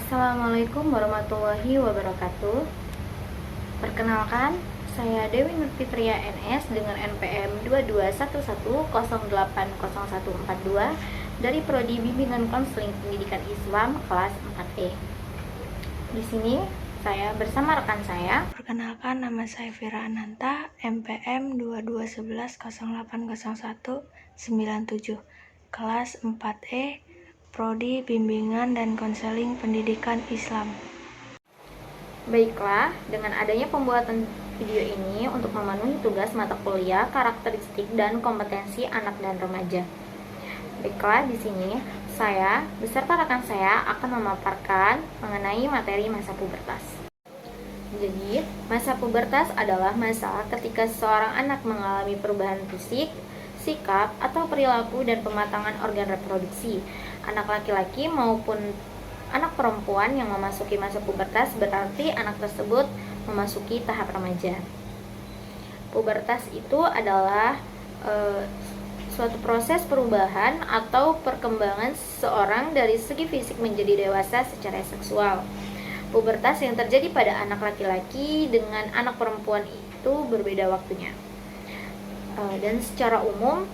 Assalamualaikum warahmatullahi wabarakatuh. Perkenalkan, saya Dewi Nurfitria NS dengan NPM 2211080142 dari Prodi Bimbingan Konseling Pendidikan Islam kelas 4E. Di sini saya bersama rekan saya. Perkenalkan, nama saya Vira Ananta, NPM 2211080197, kelas 4E, Prodi Bimbingan dan Konseling Pendidikan Islam. Baiklah, dengan adanya pembuatan video ini untuk memenuhi tugas mata kuliah karakteristik dan kompetensi anak dan remaja. Baiklah, di sini saya beserta rekan saya akan memaparkan mengenai materi masa pubertas. Jadi, masa pubertas adalah masa ketika seorang anak mengalami perubahan fisik, sikap, atau perilaku dan pematangan organ reproduksi. Anak laki-laki maupun anak perempuan yang memasuki masa pubertas berarti anak tersebut memasuki tahap remaja. Pubertas itu adalah suatu proses perubahan atau perkembangan seseorang dari segi fisik menjadi dewasa secara seksual. Pubertas yang terjadi pada anak laki-laki dengan anak perempuan itu berbeda waktunya. Dan secara umum,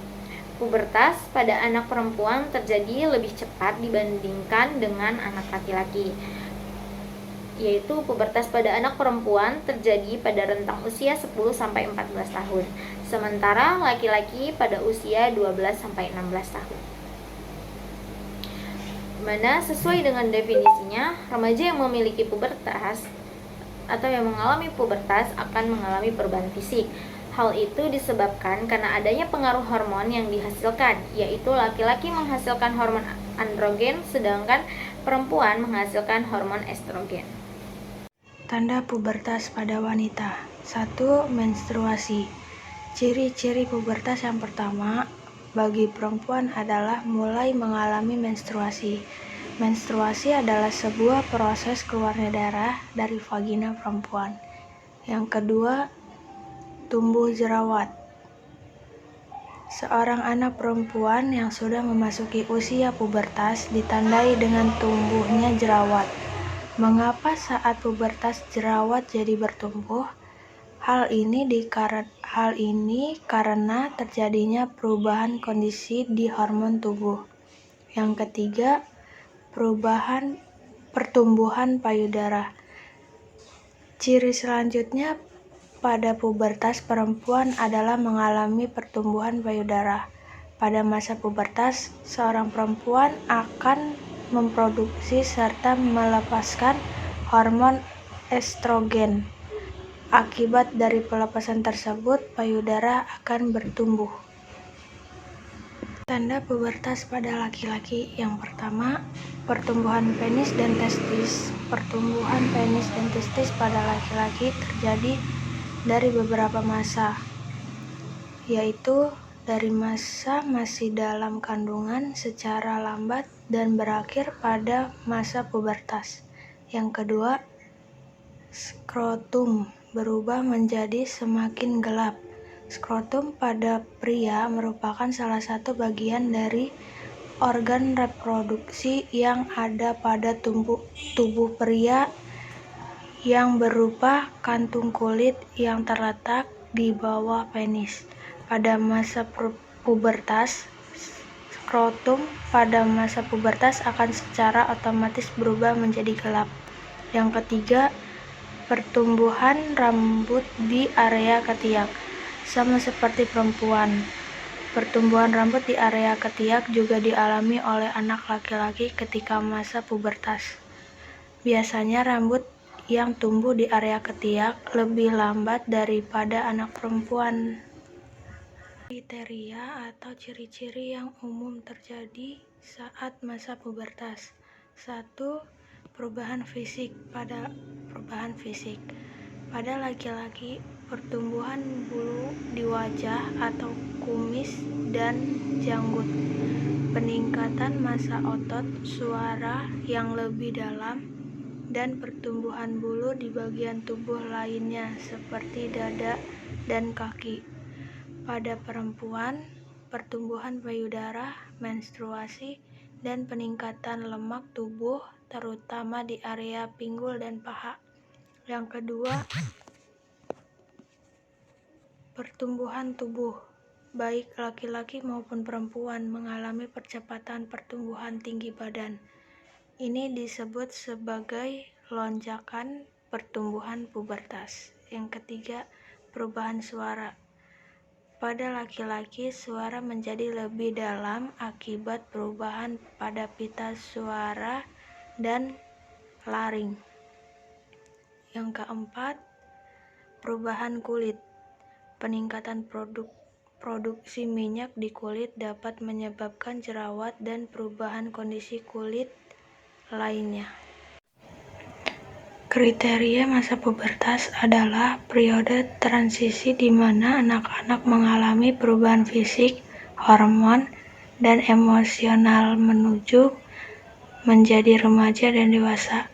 pubertas pada anak perempuan terjadi lebih cepat dibandingkan dengan anak laki-laki. Yaitu pubertas pada anak perempuan terjadi pada rentang usia 10-14 tahun, sementara laki-laki pada usia 12-16 tahun. Mana sesuai dengan definisinya, remaja yang memiliki pubertas atau yang mengalami pubertas akan mengalami perubahan fisik. Hal itu disebabkan karena adanya pengaruh hormon yang dihasilkan, yaitu laki-laki menghasilkan hormon androgen sedangkan perempuan menghasilkan hormon estrogen. Tanda pubertas pada wanita. 1. Menstruasi. Ciri-ciri pubertas yang pertama bagi perempuan adalah mulai mengalami menstruasi. Menstruasi adalah sebuah proses keluarnya darah dari vagina perempuan. Yang kedua, tumbuh jerawat. Seorang anak perempuan yang sudah memasuki usia pubertas ditandai dengan tumbuhnya jerawat. Mengapa saat pubertas jerawat jadi bertumbuh? Hal ini karena terjadinya perubahan kondisi di hormon tubuh. Yang ketiga, pertumbuhan payudara. Ciri selanjutnya pada pubertas perempuan adalah mengalami pertumbuhan payudara. Pada masa pubertas, seorang perempuan akan memproduksi serta melepaskan hormon estrogen. Akibat dari pelepasan tersebut, payudara akan bertumbuh. Tanda pubertas pada laki-laki. Yang pertama, pertumbuhan penis dan testis. Pertumbuhan penis dan testis pada laki-laki terjadi dari beberapa masa, yaitu dari masa masih dalam kandungan secara lambat dan berakhir pada masa pubertas. Yang kedua, skrotum berubah menjadi semakin gelap. Skrotum pada pria merupakan salah satu bagian dari organ reproduksi yang ada pada tubuh pria yang berupa kantung kulit yang terletak di bawah penis. Pada masa pubertas, skrotum pada masa pubertas akan secara otomatis berubah menjadi gelap. Yang ketiga, pertumbuhan rambut di area ketiak. Sama seperti perempuan, pertumbuhan rambut di area ketiak juga dialami oleh anak laki-laki ketika masa pubertas. Biasanya rambut yang tumbuh di area ketiak lebih lambat daripada anak perempuan. Kriteria atau ciri-ciri yang umum terjadi saat masa pubertas. 1. Perubahan fisik. Pada laki-laki, pertumbuhan bulu di wajah atau kumis dan janggut, peningkatan massa otot, suara yang lebih dalam, dan pertumbuhan bulu di bagian tubuh lainnya seperti dada dan kaki. Pada perempuan, pertumbuhan payudara, menstruasi, dan peningkatan lemak tubuh, terutama di area pinggul dan paha. Yang kedua, pertumbuhan tubuh. Baik laki-laki maupun perempuan mengalami percepatan pertumbuhan tinggi badan. Ini disebut sebagai lonjakan pertumbuhan pubertas. Yang ketiga, perubahan suara. Pada laki-laki, suara menjadi lebih dalam akibat perubahan pada pita suara dan laring. Yang keempat, perubahan kulit. Peningkatan produksi minyak di kulit dapat menyebabkan jerawat dan perubahan kondisi kulit lainnya. Kriteria masa pubertas adalah periode transisi di mana anak-anak mengalami perubahan fisik, hormon, dan emosional menuju menjadi remaja dan dewasa.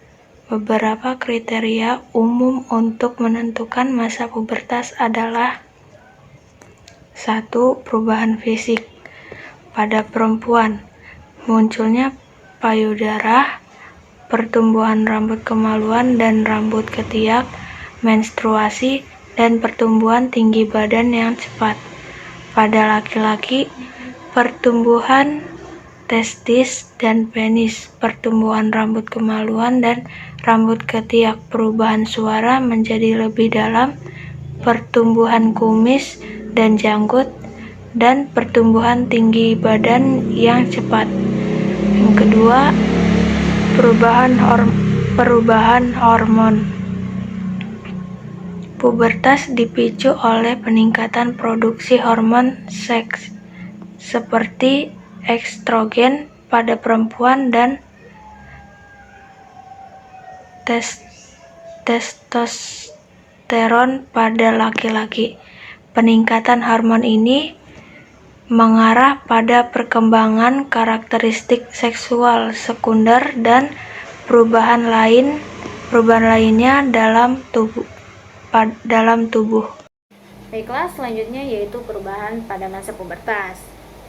Beberapa kriteria umum untuk menentukan masa pubertas adalah: 1. Perubahan fisik. Pada perempuan, munculnya payudara, pertumbuhan rambut kemaluan dan rambut ketiak, menstruasi, dan pertumbuhan tinggi badan yang cepat. Pada laki-laki, pertumbuhan testis dan penis, pertumbuhan rambut kemaluan dan rambut ketiak, perubahan suara menjadi lebih dalam, pertumbuhan kumis dan janggut, dan pertumbuhan tinggi badan yang cepat. Yang kedua, perubahan hormon. Pubertas dipicu oleh peningkatan produksi hormon seks seperti estrogen pada perempuan dan testosteron pada laki-laki. Peningkatan hormon ini mengarah pada perkembangan karakteristik seksual sekunder dan perubahan lainnya dalam tubuh. Baiklah, selanjutnya yaitu perubahan pada masa pubertas.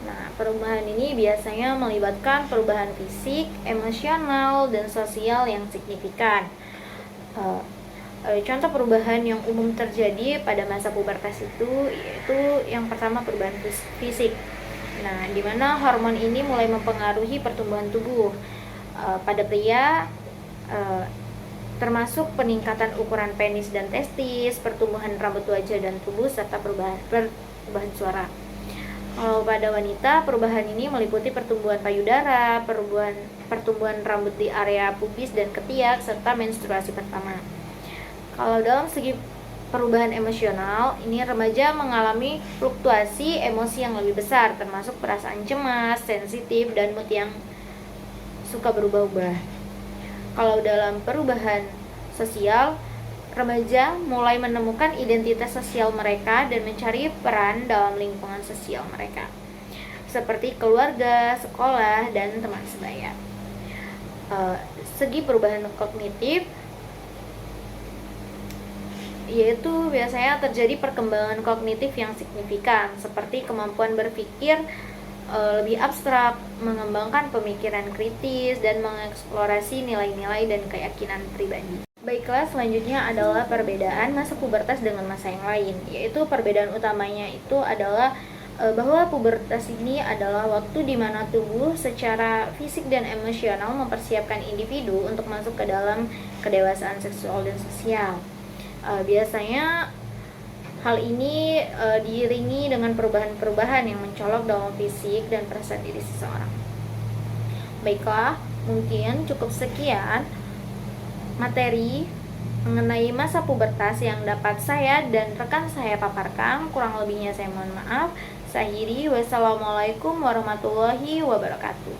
Nah, perubahan ini biasanya melibatkan perubahan fisik, emosional, dan sosial yang signifikan. Contoh perubahan yang umum terjadi pada masa pubertas itu yaitu yang pertama perubahan fisik. Nah, di mana hormon ini mulai mempengaruhi pertumbuhan tubuh. Pada pria termasuk peningkatan ukuran penis dan testis, pertumbuhan rambut wajah dan tubuh, serta perubahan suara. Kalau pada wanita, perubahan ini meliputi pertumbuhan payudara, pertumbuhan rambut di area pubis dan ketiak, serta menstruasi pertama. Kalau dalam segi perubahan emosional, ini remaja mengalami fluktuasi emosi yang lebih besar, termasuk perasaan cemas, sensitif, dan mood yang suka berubah-ubah. Kalau dalam perubahan sosial, remaja mulai menemukan identitas sosial mereka dan mencari peran dalam lingkungan sosial mereka, seperti keluarga, sekolah, dan teman sebaya. Segi perubahan kognitif, yaitu biasanya terjadi perkembangan kognitif yang signifikan, seperti kemampuan berpikir lebih abstrak, mengembangkan pemikiran kritis, dan mengeksplorasi nilai-nilai dan keyakinan pribadi. Baiklah, selanjutnya adalah perbedaan masa pubertas dengan masa yang lain, yaitu perbedaan utamanya itu adalah bahwa pubertas ini adalah waktu di mana tubuh secara fisik dan emosional mempersiapkan individu untuk masuk ke dalam kedewasaan seksual dan sosial. Biasanya hal ini diiringi dengan perubahan-perubahan yang mencolok dalam fisik dan perasaan diri seseorang. Baiklah, mungkin cukup sekian materi mengenai masa pubertas yang dapat saya dan rekan saya paparkan. Kurang lebihnya saya mohon maaf. Saya Akhiri, wassalamualaikum warahmatullahi wabarakatuh.